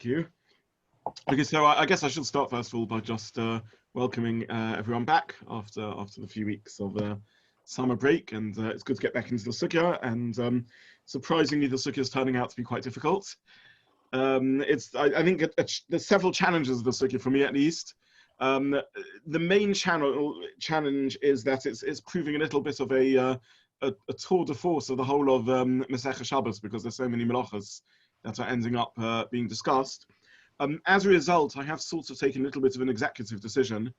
Thank you. Okay, so I guess I should start first of all by just welcoming everyone back after the few weeks of summer break, and it's good to get back into the sugya. And surprisingly, the sugya is turning out to be quite difficult. I think there's several challenges of the sugya for me, at least. The main challenge is that it's proving a little bit of a tour de force of the whole of Masechet Shabbat, because there's so many melachos that are ending up being discussed. As a result, I have sort of taken a little bit of an executive decision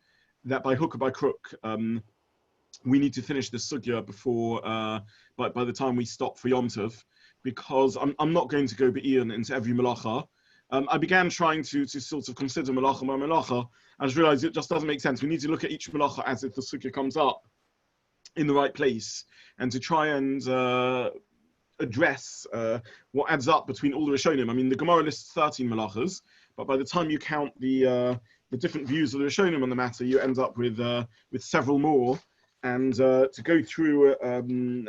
that by hook or by crook, we need to finish this sugya before, by the time we stop for Yom Tov, because I'm not going to go be'in into every melacha. I began trying to sort of consider melacha by melacha. I just realized it just doesn't make sense. We need to look at each melacha as if the sugya comes up in the right place, and to try and address what adds up between all the Rishonim. I mean, the Gemara lists 13 melachas, but by the time you count the different views of the Rishonim on the matter, you end up with several more. And to go through 15,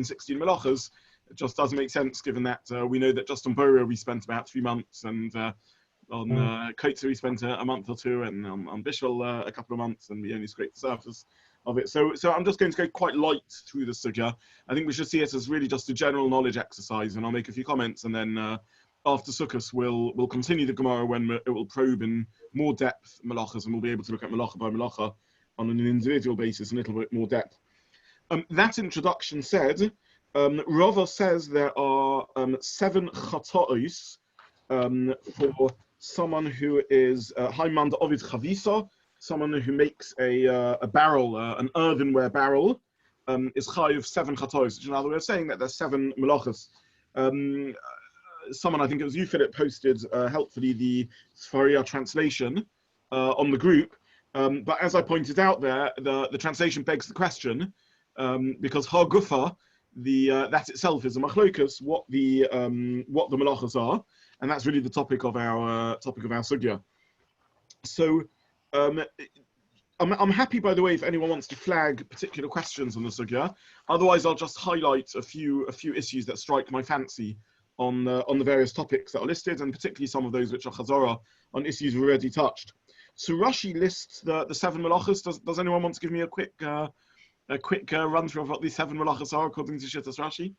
16 melachas, it just doesn't make sense, given that we know that just on Borah we spent about 3 months, and on Kotzer we spent a month or two, and on Bishul a couple of months, and we only scraped the surface of it. So I'm just going to go quite light through the sugya. I think we should see it as really just a general knowledge exercise, and I'll make a few comments, and then after Sukkot we'll continue the Gemara when it will probe in more depth melachas, and we'll be able to look at melacha by melacha on an individual basis in a little bit more depth. That introduction said, Rava says there are 7 chata'os for someone who is Haimanda Ovid Chavisa, someone who makes a barrel, an earthenware barrel, is chayiv 7 chata'os, which is another way of saying that there's 7 melachos. Someone, I think it was you, Philip, posted helpfully the Sfaria translation on the group. But as I pointed out there, the translation begs the question, because Ha Gufa, that itself is a machlokas, what the melachos are, and that's really the topic of our sugya. So I'm happy, by the way, if anyone wants to flag particular questions on the sugya. Otherwise, I'll just highlight a few issues that strike my fancy on the various topics that are listed, and particularly some of those which are chazara on issues we've already touched. So Rashi lists the 7 melachos. Does anyone want to give me a quick run through of what these 7 melachos are according to Shittas Rashi?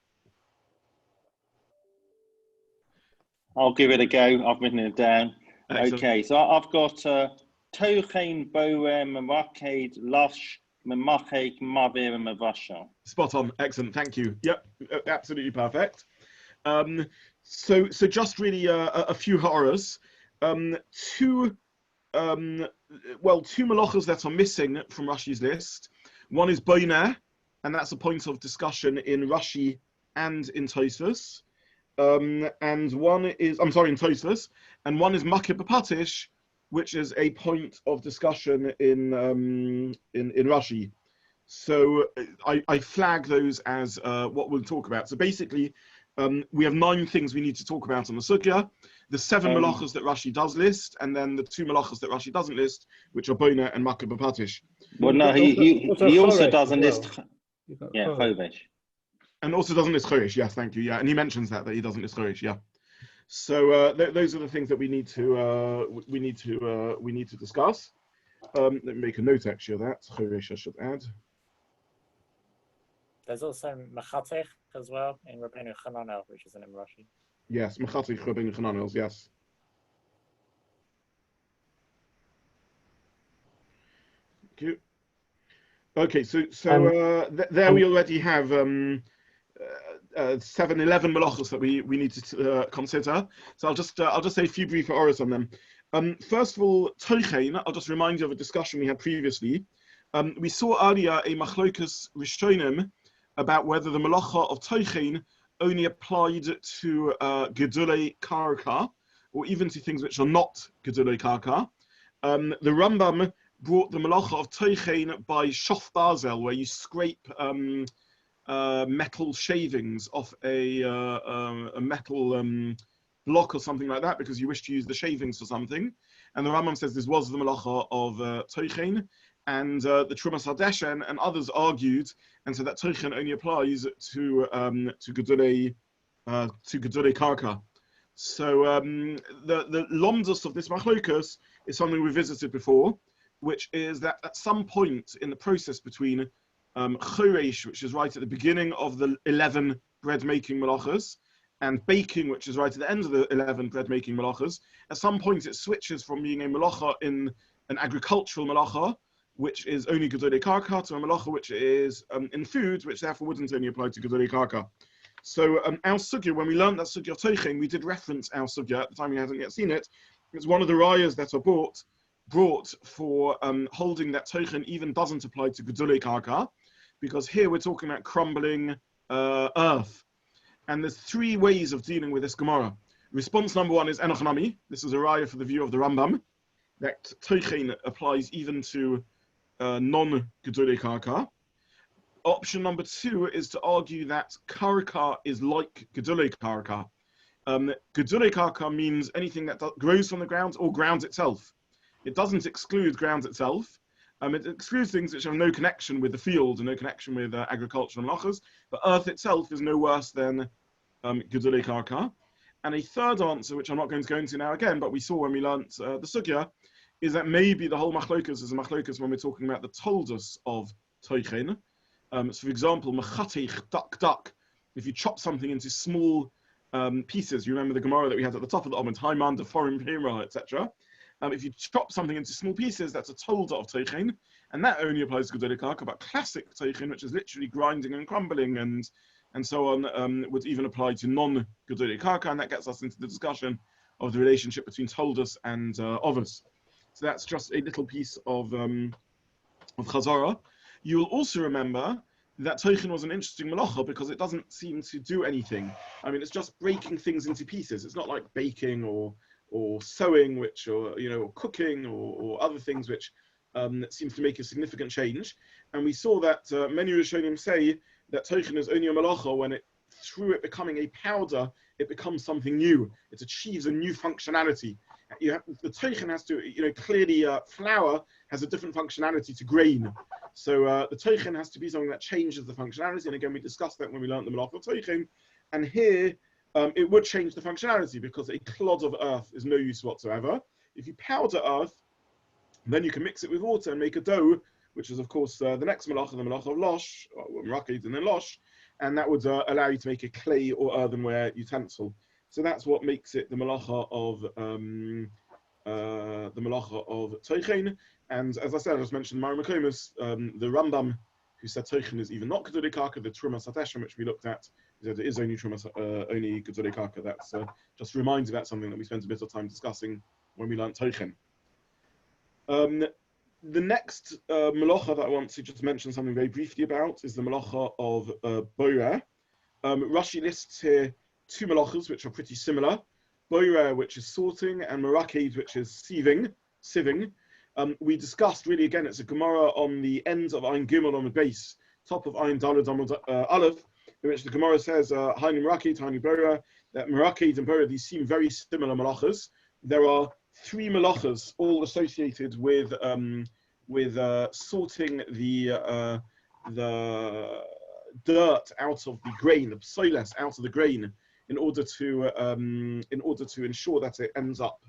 I'll give it a go. I've written it down. Excellent. Okay, so I've got Tochein Boem Mavaked Lush Memachek Mavir Mavasha. Spot on. Excellent. Thank you. Yep, absolutely perfect. So just really a few ha'aras. Two melachos that are missing from Rashi's list. One is boineh, and that's a point of discussion in Rashi and in Tosfos. And one is, in Tosfos, and one is makeh b'patish, which is a point of discussion in Rashi. So I flag those as what we'll talk about. So basically, we have 9 things we need to talk about on the sugya. The 7 melachos that Rashi does list, and then the 2 melachos that Rashi doesn't list, which are boineh and makeh b'patish. Well, no, he also doesn't list. Yeah, chovesh. And also doesn't list chovesh. Yes, thank you. Yeah, and he mentions that he doesn't list chovesh. Yeah. So those are the things that we need to discuss. Let me make a note actually of that. Chovesh I should add. There's also Machatech as well in Rabbeinu Hananel, which isn't in Rashi. Yes, Machatech Rabbeinu Hananel, yes. Thank you. Okay, so there we already have 11 melachos that we need to consider. So I'll just say a few brief oras on them. First of all, Tochein, I'll just remind you of a discussion we had previously. We saw earlier a machlokas rishonim about whether the melacha of Tochein only applied to gedulei karka, or even to things which are not gedulei karka. The Rambam brought the melacha of Tochein by shof barzel, where you scrape metal shavings off a metal block or something like that, because you wish to use the shavings for something. And the Rambam says this was the melacha of Tochein. And the Trumas Hadeshen and others argued, and so that Tochein only applies to gedulei karka. So the lomdus of this machlokas is something we visited before, which is that at some point in the process between choresh, which is right at the beginning of the 11 bread-making melachos, and baking, which is right at the end of the 11 bread-making melachos, at some point it switches from being a melacha in an agricultural melacha, which is only gedolei karka, to a melacha which is in food, which therefore wouldn't only apply to gedolei karka. So our sugya, when we learned that sugya of Teichen, we did reference our sugya at the time we hadn't yet seen it. It's one of the rayas that are brought for holding that Teichen even doesn't apply to gedolei karka, because here we're talking about crumbling earth. And there's three ways of dealing with this Gemara. Response number one is Enoch Nami. This is a raya for the view of the Rambam, that Teichen applies even to non-gedolei karka. Option number two is to argue that karka is like gedolei karka. Gedolei karka means anything that grows from the ground or ground itself. It doesn't exclude ground itself. It excludes things which have no connection with the field and no connection with agricultural melachos, but earth itself is no worse than gedolei karka. And a third answer, which I'm not going to go into now again, but we saw when we learnt the sugya, is that maybe the whole machlokas is a machlokas when we're talking about the toldus of Teichen. So for example, machatich duck. If you chop something into small pieces, you remember the Gemara that we had at the top of the Omid, Haiman, the foreign Pimra, etc. If you chop something into small pieces, that's a tolda of Teichen, and that only applies to gedolei karka. But classic Teichen, which is literally grinding and crumbling and so on, would even apply to non-gedolei karka, and that gets us into the discussion of the relationship between toldus and ovus. So that's just a little piece of chazara. You will also remember that Teichen was an interesting melacha because it doesn't seem to do anything. I mean, it's just breaking things into pieces. It's not like baking or sewing, or cooking or other things which seems to make a significant change. And we saw that many Rishonim say that Teichen is only a melacha when through it becoming a powder, it becomes something new. It achieves a new functionality. The Teichen has to, clearly flour has a different functionality to grain. So the Teichen has to be something that changes the functionality. And again, we discussed that when we learned the melachot of Teichen. And here, it would change the functionality because a clod of earth is no use whatsoever. If you powder earth, then you can mix it with water and make a dough, which is, of course, the next melacha, the melachot of losh, or merakid and then losh, and that would allow you to make a clay or earthenware utensil. So that's what makes it the melacha of Teichen. And as I said, I just mentioned Mara Makomis, the Rambam, who said Teichen is even not gedolei karka, the Truma Sateshem, which we looked at, that it is only only gedolei karka. That's just reminds about something that we spent a bit of time discussing when we learned Teichen. The next melacha that I want to just mention something very briefly about is the melacha of boireh. Rashi lists here two melachas which are pretty similar: boireh, which is sorting, and merakid, which is sieving. We discussed, really, again, it's a Gemara on the end of Ayin Gimel on the base, top of Ayin Daled Amud Aleph, in which the Gemara says, Hainu Merakid, Hainu Boireh, that Merakid and Boireh, these seem very similar melachas. There are three melachas, all associated with sorting the dirt out of the grain, the psoiles out of the grain, in order to ensure that it ends up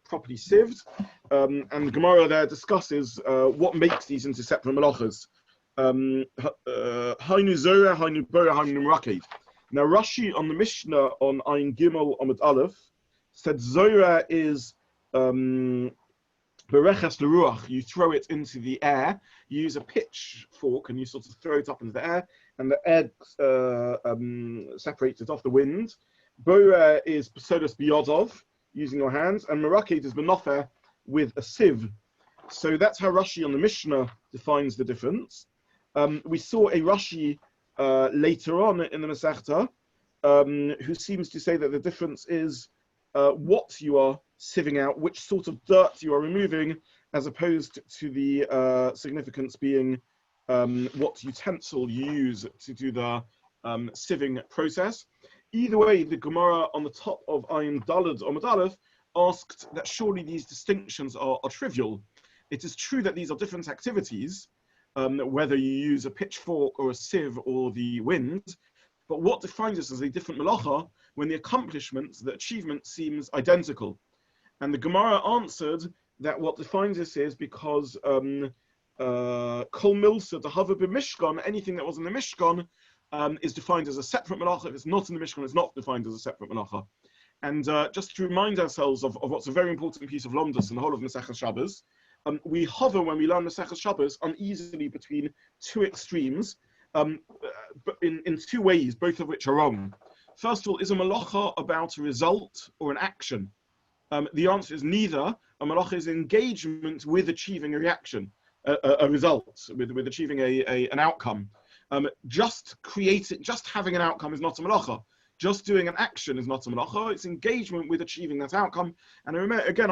properly sieved. And the Gemara there discusses what makes these into separate melachas. Hainu Zorah, Hainu Boireh, Hainu Merakid. Now Rashi on the Mishnah on Ayin Gimel Amud Aleph said Zorah is bereches l'ruach. You throw it into the air. You use a pitchfork and you sort of throw it up into the air, and the air separates it off the wind. Boireh is psodos biyodov, using your hands, and merakid is benofer, with a sieve. So that's how Rashi on the Mishnah defines the difference. We saw a Rashi later on in the Masechta who seems to say that the difference is what you are sieving out, which sort of dirt you are removing, as opposed to the significance being what utensil you use to do the sieving process. Either way, the Gemara on the top of Ayin Daled Amud Aleph asked that surely these distinctions are trivial. It is true that these are different activities, whether you use a pitchfork or a sieve or the wind, but what defines this as a different melacha when the accomplishment, the achievement seems identical. And the Gemara answered that what defines this is because kol milsa dehava b'mishkan, anything that was in the Mishkan, is defined as a separate melacha. If it's not in the Mishkan, it's not defined as a separate melacha. And just to remind ourselves of what's a very important piece of Lomdus in the whole of Masechet Shabbat, we hover when we learn Masechet Shabbat uneasily between two extremes, but in two ways, both of which are wrong. First of all, is a melacha about a result or an action? The answer is neither. A melacha is engagement with achieving a reaction, a result, with achieving an outcome. Just having an outcome is not a melacha. Just doing an action is not a melacha. It's engagement with achieving that outcome. And I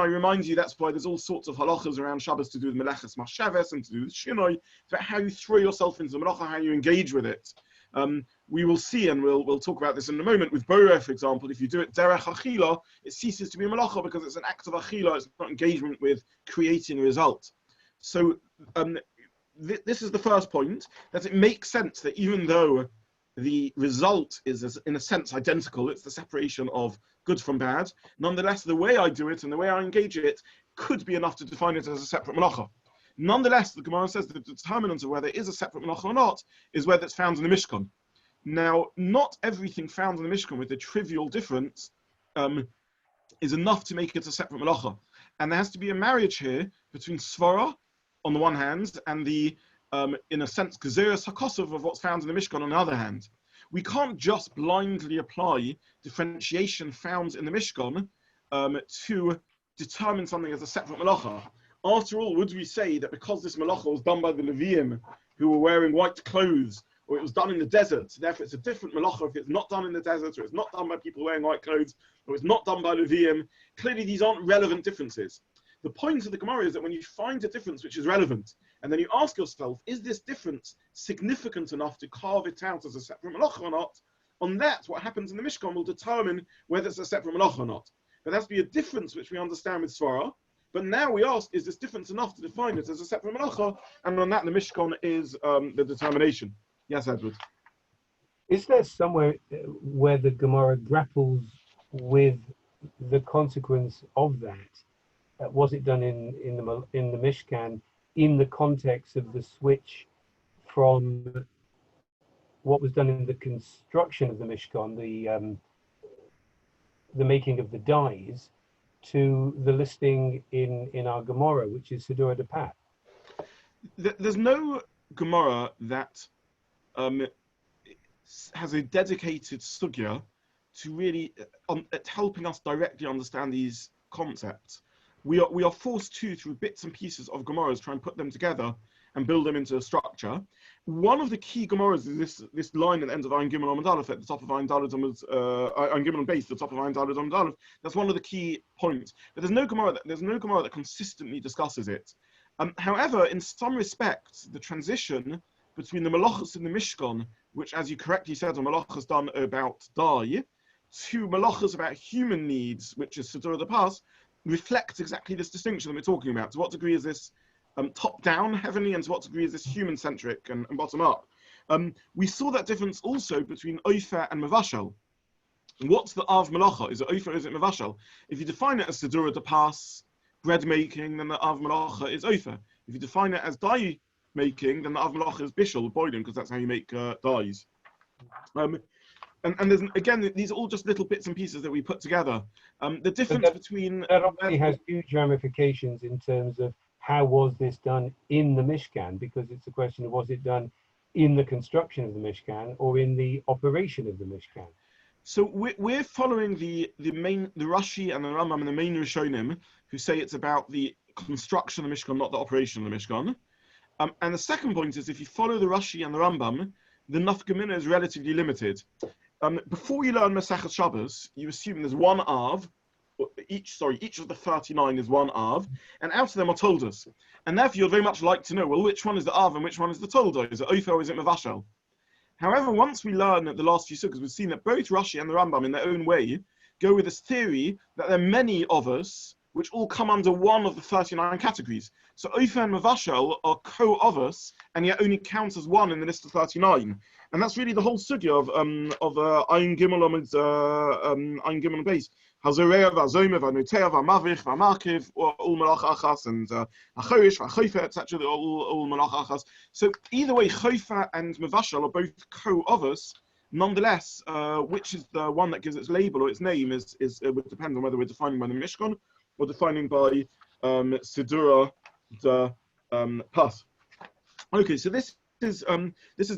remind you, that's why there's all sorts of halachas around Shabbos to do with meleches machshavos and to do with shinoi. It's about how you throw yourself into the melacha, how you engage with it. We will see, and we'll talk about this in a moment, with boreh, for example. If you do it derech achila, it ceases to be a melacha because it's an act of achila. It's not engagement with creating a result. So this is the first point, that it makes sense that even though the result is, in a sense, identical, it's the separation of good from bad, nonetheless, the way I do it and the way I engage it could be enough to define it as a separate melacha. Nonetheless, the Gemara says that the determinant of whether it is a separate melacha or not is whether it's found in the Mishkan. Now, not everything found in the Mishkan with a trivial difference is enough to make it a separate melacha. And there has to be a marriage here between svara, on the one hand, and the, in a sense, gezeres hakosov of what's found in the Mishkan on the other hand. We can't just blindly apply differentiation found in the Mishkan to determine something as a separate melacha. After all, would we say that because this melacha was done by the Leviim who were wearing white clothes, or it was done in the desert, therefore it's a different melacha if it's not done in the desert, or it's not done by people wearing white clothes, or it's not done by Leviim? Clearly, these aren't relevant differences. The point of the Gemara is that when you find a difference which is relevant, and then you ask yourself, is this difference significant enough to carve it out as a separate melacha or not? On that, what happens in the Mishkan will determine whether it's a separate melacha or not. But there has to be a difference which we understand with svara. But now we ask, is this difference enough to define it as a separate melacha? And on that, the Mishkan is the determination. Yes, Edward. Is there somewhere where the Gemara grapples with the consequence of that? Was it done in the Mishkan in the context of the switch from what was done in the construction of the Mishkan, the making of the dyes, to the listing in our Gemara, which is Sidura de Pat? There's no Gemara that has a dedicated sugya to really at helping us directly understand these concepts. We are forced to, through bits and pieces of Gemaras, try and put them together and build them into a structure. One of the key Gemaras is this line at the end of Ayin Gimel Amud Aleph, at the top of Ayin Daled Ayin Gimel base, the top of Ayin Daled Amud Aleph. That's one of the key points. But there's no Gemara that consistently discusses it. However, in some respects, the transition between the melachos in the Mishkan, which, as you correctly said, are melachos done about dye, to melachos about human needs, which is Sidura de Pas, reflects exactly this distinction that we're talking about. To what degree is this top-down, heavenly, and to what degree is this human-centric and bottom-up? We saw that difference also between Ofer and Mevashel. What's the Av Melacha? Is it Ofer or is it Mevashel? If you define it as Sidura de Pas, bread making, then the Av Melacha is Ofer. If you define it as dye making, then the Av Melacha is Bishul, boiling, because that's how you make dyes. And there's, again, these are all just little bits and pieces that we put together. The difference between... That obviously has huge ramifications in terms of how was this done in the Mishkan, because it's a question of was it done in the construction of the Mishkan or in the operation of the Mishkan? So we're following the Rashi and the Rambam and the main Rishonim, who say it's about the construction of the Mishkan, not the operation of the Mishkan. And the second point is, if you follow the Rashi and the Rambam, the nafkamina is relatively limited. Before you learn Masechet Shabbat, you assume there's one Av, each of the 39 is one Av, and out of them are Toldos. And therefore you'd very much like to know, well, which one is the Av and which one is the Toldo? Is it Ofer or is it Mevashel? However, once we learn at the last few sukkahs, we've seen that both Rashi and the Rambam, in their own way, go with this theory that there are many of us which all come under one of the 39 categories. So Ofer and Mavashel are co-overs, and yet only count as one in the list of 39. And that's really the whole sugya of Ayin Gimel Ayin Gimel base. Hazoreya v'Azomer v'Anoteya v'Mavich v'Markiv, all Malach Achas, and Achorish v'Chofer, etc. All Malach Achas. So either way, Chofer and Mavashel are both co-overs. Nonetheless, which is the one that gives its label or its name is it would depend on whether we're defining by the Mishkan or defining by Sidura the Path. Okay, so this is the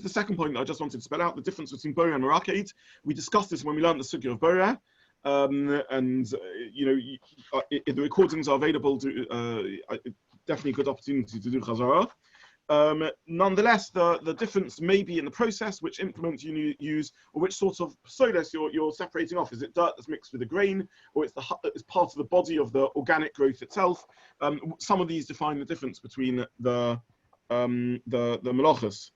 second point that I just wanted to spell out, the difference between Boreh and Meraked. We discussed this when we learned the sugya of Boreh, and the recordings are available. Definitely a good opportunity to do Chazara. Nonetheless, the difference may be in the process, which implement you use, or which sort of pseudos you're separating off. Is it dirt that's mixed with the grain, or it's part of the body of the organic growth itself? Some of these define the difference between the melachos.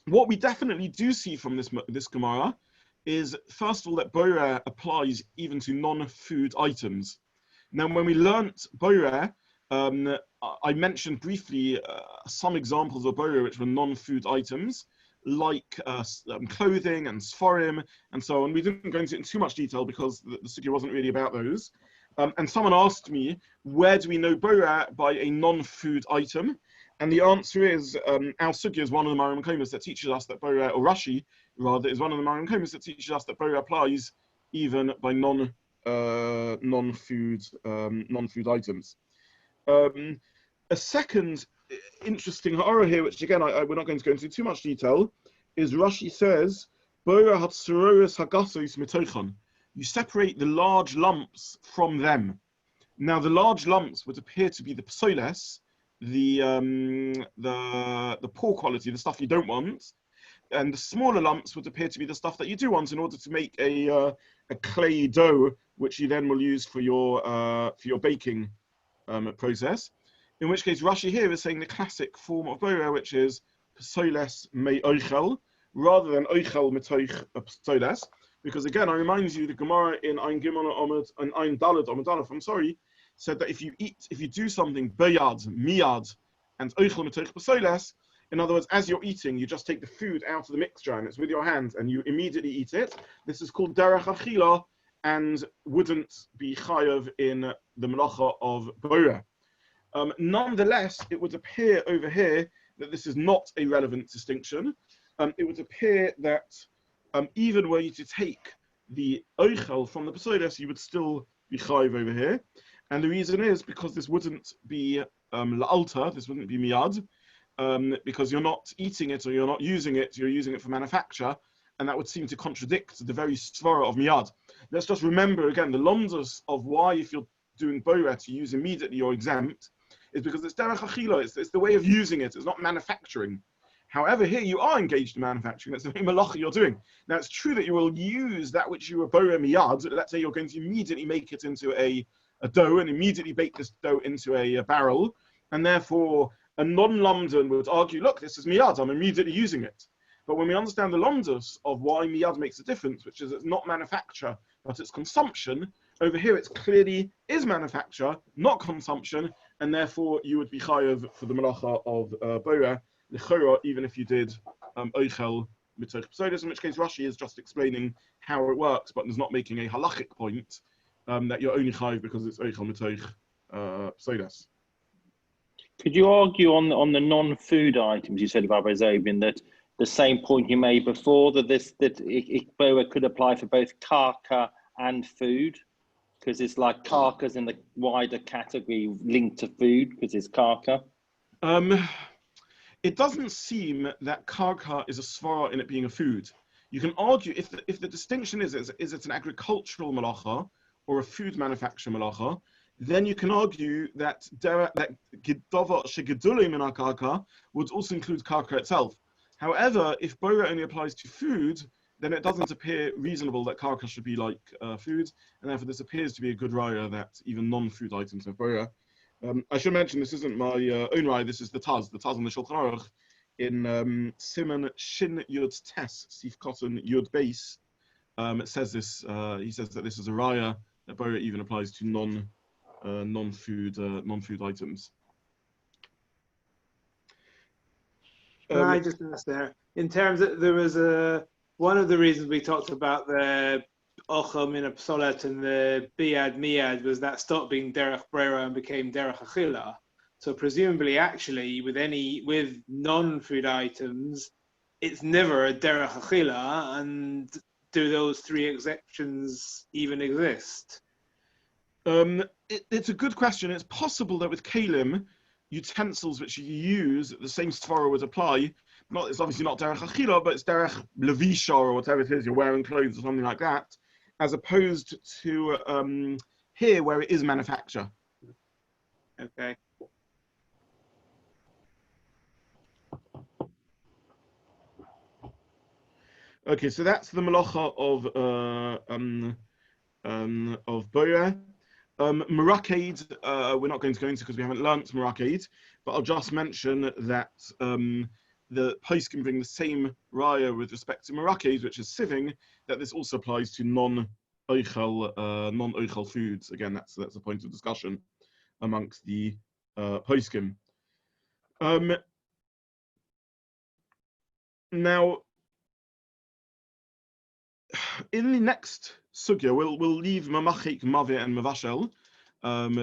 What we definitely do see from this Gemara is, first of all, that Boreh applies even to non-food items. Now, when we learnt Boreh, I mentioned briefly some examples of Boreh which were non-food items, like clothing and sforim and so on. We didn't go into it in too much detail because the sugya wasn't really about those. And someone asked me, where do we know Boreh by a non-food item? And the answer is, our sugya is one of the Marim Komas that teaches us that Boreh, or Rashi rather, is one of the Marim Komas that teaches us that Boreh applies even by non-food items. A second interesting ha'ara here, which again we're not going to go into too much detail, is Rashi says, Boreh hatsuroris hagasos mitochon. You separate the large lumps from them. Now the large lumps would appear to be the psoles, the poor quality, the stuff you don't want, and the smaller lumps would appear to be the stuff that you do want in order to make a clay dough, which you then will use for your baking process. In which case, Rashi here is saying the classic form of Boreh, which is psoles me oichel, rather than oichel metoich psoles. Because again, I remind you, the Gemara in Ein Gimel Amud and Ein Daled Amud Aleph, said that if you do something beyad, miyad, and oichel metoich psoles, in other words, as you're eating, you just take the food out of the mixture and it's with your hands and you immediately eat it. This is called derech achila and wouldn't be chayav in the melacha of Boreh. Nonetheless, it would appear over here that this is not a relevant distinction. It would appear that even were you to take the oichel from the psoles, you would still be chayiv over here. And the reason is because this wouldn't be la'alta, this wouldn't be miyad, because you're not eating it or you're not using it, you're using it for manufacture, and that would seem to contradict the very svara of miyad. Let's just remember again, the lomdus of why, if you're doing Boreh, to use immediately you're exempt, is because it's derech achila, it's the way of using it, it's not manufacturing. However, here you are engaged in manufacturing, that's the very malacha you're doing. Now, it's true that you will use that which you were Boreh miyad. Let's say you're going to immediately make it into a dough and immediately bake this dough into a barrel, and therefore a non-Lomdan would argue, look, this is miyad, I'm immediately using it. But when we understand the lomdus of why miyad makes a difference, which is it's not manufacture, but it's consumption, over here it's clearly is manufacture, not consumption, and therefore you would be chayav for the malacha of Boreh, l'chora, even if you did oichel mitoch psoles, in which case Rashi is just explaining how it works, but is not making a halachic point that you're only chayav because it's oichel mitoch psoles. Could you argue on the non-food items you said about Rabbizobin that the same point you made before, that Boreh could apply for both karka and food, because it's like karka's in the wider category linked to food because it's karka? It doesn't seem that karka is a svara in it being a food. You can argue if the distinction is it an agricultural malacha or a food manufacture malacha, then you can argue that Gidova Shegedulim in our karka would also include karka itself. However, if Boreh only applies to food, then it doesn't appear reasonable that karka should be like food, and therefore this appears to be a good raya that even non-food items have Boreh. I should mention this isn't my own raya, this is the Taz on the Shulchan Aruch in Siman Shin Yud Tes, Sif Cotton Yud Base. It says this, he says that this is a raya boira even applies to non-food items. Can I just ask there, in terms of, there was one of the reasons we talked about the ochel min psolet and the biad miyad was that stopped being derech brera and became derech achila. So presumably, actually, with non-food items, it's never a derech achila. And do those three exceptions even exist? It's a good question. It's possible that with kalim, utensils which you use, the same svara would apply. It's obviously not derech achila, but it's derech levisha or whatever it is, you're wearing clothes or something like that, as opposed to here where it is manufacture. Okay. Okay, so that's the melacha of boya. Murakade, we're not going to go into because we haven't learnt Murakade, but I'll just mention that the poskim bring the same raya with respect to Murakade, which is sieving, that this also applies to non-oichel foods. Again, that's a point of discussion amongst the poskim. Now, in the next sugya, we'll leave mamachik, maveh, and mavashel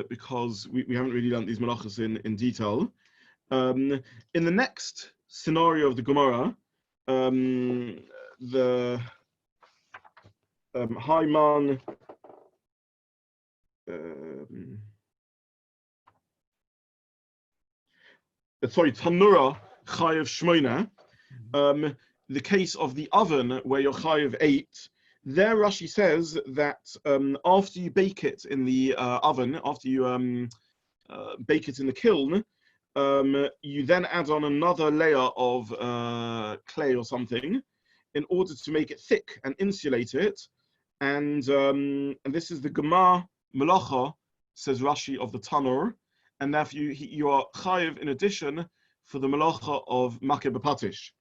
because we haven't really learnt these malachas in detail. In the next scenario of the Gemara, the Haiman Tanura chayev shmoina, the case of the oven where you're chayev 8. There, Rashi says that after you bake it in the oven, after you bake it in the kiln, you then add on another layer of clay or something in order to make it thick and insulate it. And this is the Gemara melacha, says Rashi, of the Tanur, and therefore you are chayev in addition for the melacha of makeh b'patish.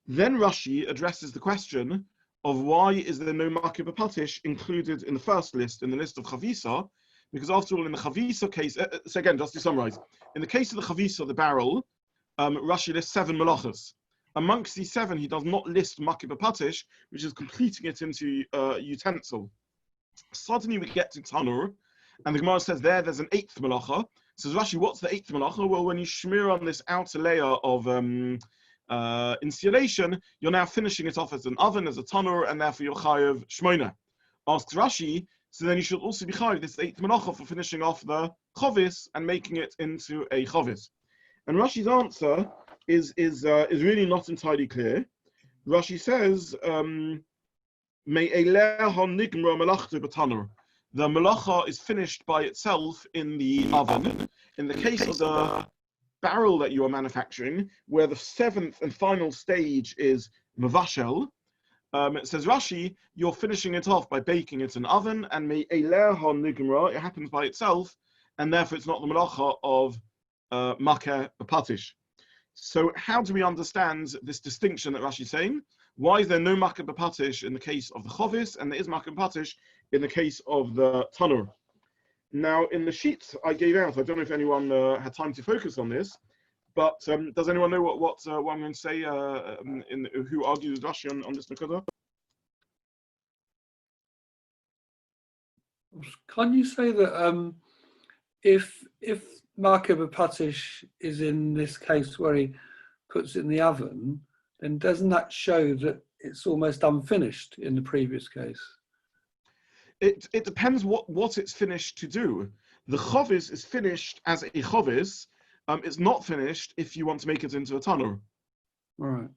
Then Rashi addresses the question of why is there no makeh b'patish included in the first list, in the list of chavisa, because after all, in the chavisa case, so again, just to summarize, in the case of the chavisa, the barrel, Rashi lists 7 melachos. Amongst these 7, he does not list makeh b'patish, which is completing it into utensil. Suddenly we get to Tanur, and the Gemara says there's an 8th melacha. Says Rashi, what's the 8th melacha? Well, when you smear on this outer layer of insulation, you're now finishing it off as an oven, as a tanur, and therefore you're chayev shmoina. Asks Rashi, so then you should also be chayev this 8th melacha for finishing off the chovis and making it into a chovis. And Rashi's answer is really not entirely clear. Rashi says, the melacha is finished by itself in the oven. In the case of the barrel that you are manufacturing, where the 7th and final stage is mavashel, it says Rashi, you're finishing it off by baking it in an oven, and it happens by itself, and therefore it's not the melacha of makeh b'patish. So how do we understand this distinction that Rashi is saying? Why is there no makeh b'patish in the case of the chovis, and there is makeh b'patish in the case of the tanur? Now, in the sheets I gave out, I don't know if anyone had time to focus on this, but does anyone know what I'm going to say, who argues Rashi on this Nakuda? Can you say that if makeh b'patish is in this case where he puts it in the oven, then doesn't that show that it's almost unfinished in the previous case? It depends what it's finished to do. The chovis is finished as a chovis. It's not finished if you want to make it into a tanur. All right.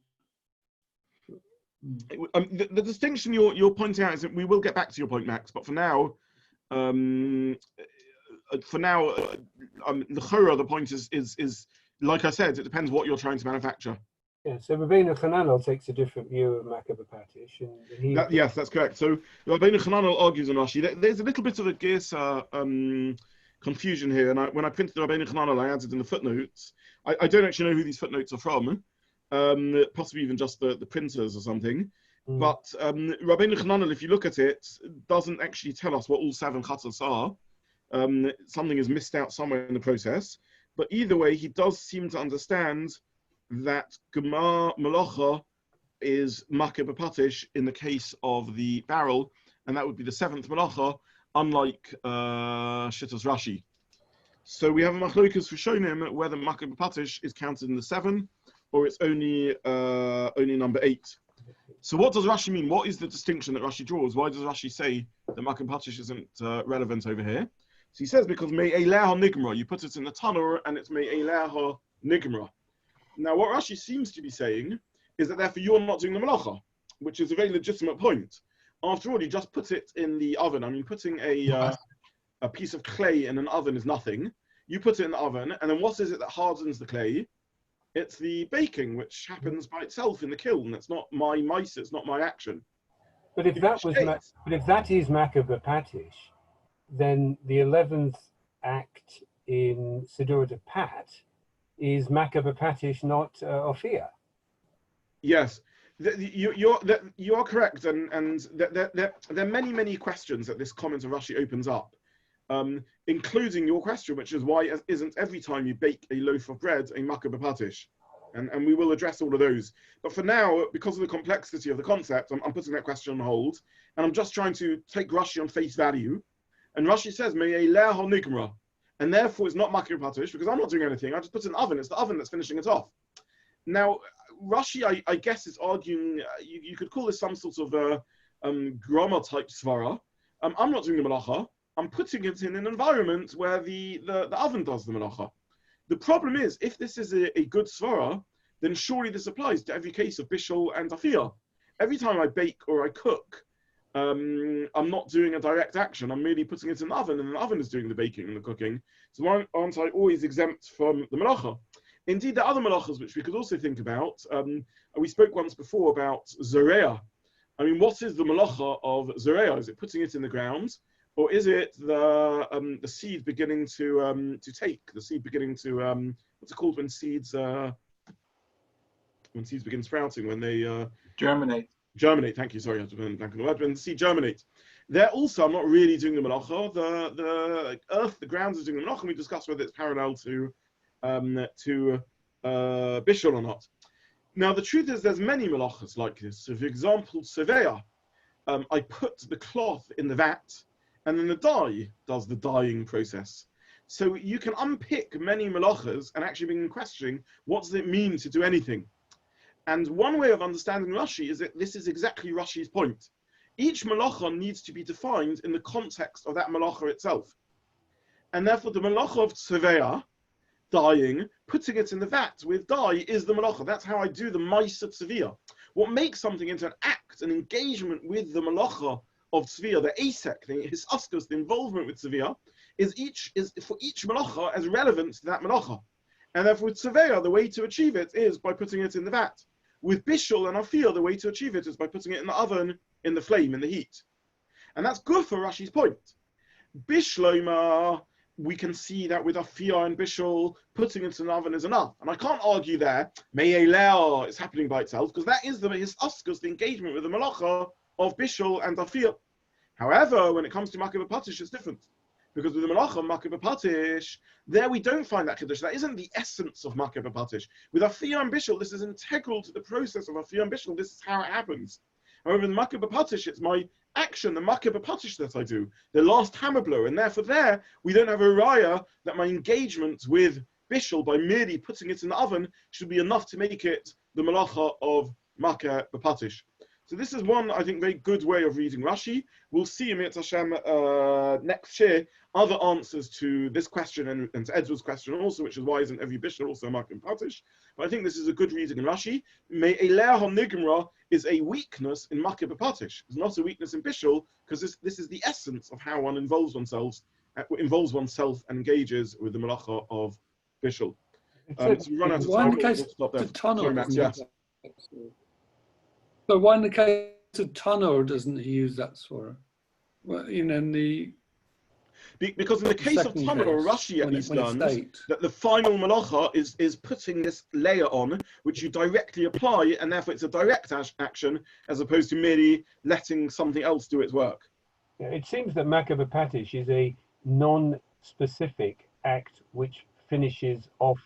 The distinction you're pointing out is that we will get back to your point, Max. But for now, the chora, the point is like I said, it depends what you're trying to manufacture. Yeah, so Rabbeinu Hananel takes a different view of makeh b'patish. Yes, that's correct. So Rabbeinu Hananel argues on Rashi. There's a little bit of a Gersa confusion here, and when I printed Rabbeinu Hananel, I added in the footnotes. I don't actually know who these footnotes are from, possibly even just the printers or something. But Rabbeinu Chananel, if you look at it, doesn't actually tell us what all 7 chatas are. Something is missed out somewhere in the process. But either way, he does seem to understand that Gemar Malacha is Makeh B'Patish in the case of the barrel, and that would be the 7th Malacha, unlike Shittas Rashi. So we have a machlokas for Shonim whether Makeh B'Patish is counted in the 7 or it's only number 8. So what does Rashi mean? What is the distinction that Rashi draws? Why does Rashi say that Makeh B'Patish isn't relevant over here? So he says because Me'eleh HaNigmra, you put it in the tanur and it's Me'eleh HaNigmra. Now what Rashi seems to be saying is that therefore you're not doing the malacha, which is a very legitimate point. After all, you just put it in the oven. I mean, putting a piece of clay in an oven is nothing. You put it in the oven, and then what is it that hardens the clay? It's the baking, which happens by itself in the kiln. It's not my mice. It's not my action. But if that is Makeh B'Patish, then the 11th act in Sidura Pat is Makeh B'Patish, not Ophir. Yes, you are correct, and there are many questions that this comment of Rashi opens up, including your question, which is why isn't every time you bake a loaf of bread a Makeh B'Patish? And we will address all of those. But for now, because of the complexity of the concept, I'm putting that question on hold, and I'm just trying to take Rashi on face value. And Rashi says, Me'eleh HaNigmra, and therefore it's not Makeh B'Patish, because I'm not doing anything. I just put it in the oven. It's the oven that's finishing it off. Now, Rashi, I guess, is arguing, you could call this some sort of grammar type svara. I'm not doing the malacha. I'm putting it in an environment where the oven does the malacha. The problem is, if this is a good svara, then surely this applies to every case of bishul and afia. Every time I bake or I cook, I'm not doing a direct action. I'm merely putting it in the oven, and the oven is doing the baking and the cooking. So why aren't I always exempt from the malacha? Indeed, there are other malachas which we could also think about. We spoke once before about zereah. I mean, what is the malacha of zereah? Is it putting it in the ground, or is it the seed beginning to take? The seed beginning to what's it called when seeds begin sprouting, when they germinate. Germinate. Thank you. Sorry, I have to blank on the word. When the seed germinates, there also I'm not really doing the malacha. The earth, the ground is doing the malacha. And we discussed whether it's parallel to bishul or not. Now the truth is there's many malachas like this. So for example, seveya, I put the cloth in the vat, and then the dye does the dyeing process. So you can unpick many malachas and actually begin questioning what does it mean to do anything. And one way of understanding Rashi is that this is exactly Rashi's point. Each malacha needs to be defined in the context of that malacha itself. And therefore the malacha of seveya, dyeing, putting it in the vat with dye is the malacha. That's how I do the ma'aseh tziviyah. What makes something into an act, an engagement with the malacha of tziviyah, the asek, the hisaskus, the involvement with tziviyah, is for each malacha as relevant to that malacha. And therefore with tziviyah, the way to achieve it is by putting it in the vat. With bishul and afiyah, the way to achieve it is by putting it in the oven, in the flame, in the heat. And that's good for Rashi's point. Bishloma, we can see that with afiyah and bishul, putting it in the oven is enough. And I can't argue there, me'eleh, it's happening by itself, because that is his askus, the engagement with the malacha of bishul and afiyah. However, when it comes to Makeh B'Patish, it's different. Because with the malacha, Makeh B'Patish, there we don't find that Kiddush. That isn't the essence of Makeh B'Patish. With afiyah and bishul, this is integral to the process of afiyah and bishul. This is how it happens. However, in Makeh B'Patish, it's my action, the Makeh B'Patish that I do, the last hammer blow. And therefore there, we don't have a raya that my engagement with bishul by merely putting it in the oven should be enough to make it the malacha of Makeh B'Patish. So this is one, I think, very good way of reading Rashi. We'll see in Mitzvah Hashem next year other answers to this question and to Edward's question also, which is why isn't every bishul also Makeh B'Patish? But I think this is a good reading in Rashi. Me'eleh HaNigmra is a weakness in Makeh B'Patish. It's not a weakness in bishul, because this is the essence of how one involves oneself and engages with the malacha of bishul. So we run out of time. We'll stop there. Sorry, Max, yes. So why in the case of Tanur doesn't he use that swara? Well, Because in the case of second Tanura, case, Rashi at when least it's learns state. that the final malacha is putting this layer on, which you directly apply, and therefore it's a direct action as opposed to merely letting something else do its work. Yeah, it seems that Makabah Patish is a non-specific act which finishes off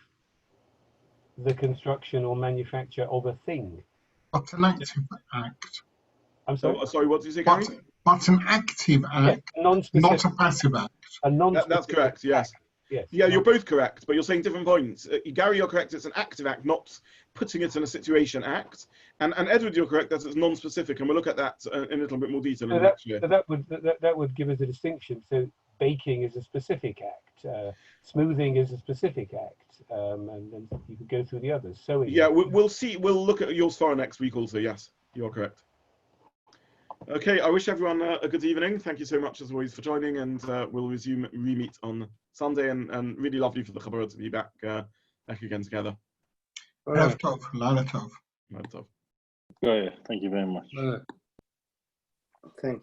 the construction or manufacture of a thing. But an active act. I'm sorry? Sorry, what did you say, Gary? But an active act, not a passive act. That's correct, yes. Yes. Yeah, you're both correct, but you're saying different points. Gary, you're correct, it's an active act, not putting it in a situation act. And Edward, you're correct, that it's non-specific, and we'll look at that in a little bit more detail in the next year. So that would give us a distinction. So baking is a specific act, smoothing is a specific act, and then you could go through the others. So yeah, we'll see. We'll look at yours far next week also. Yes, you're correct. Okay, I wish everyone a good evening. Thank you so much as always for joining, and we'll re-meet on Sunday. And really lovely for the chaburah to be back again together. Erev tov, Laila tov. Laila tov. Yeah, thank you very much. Thank you.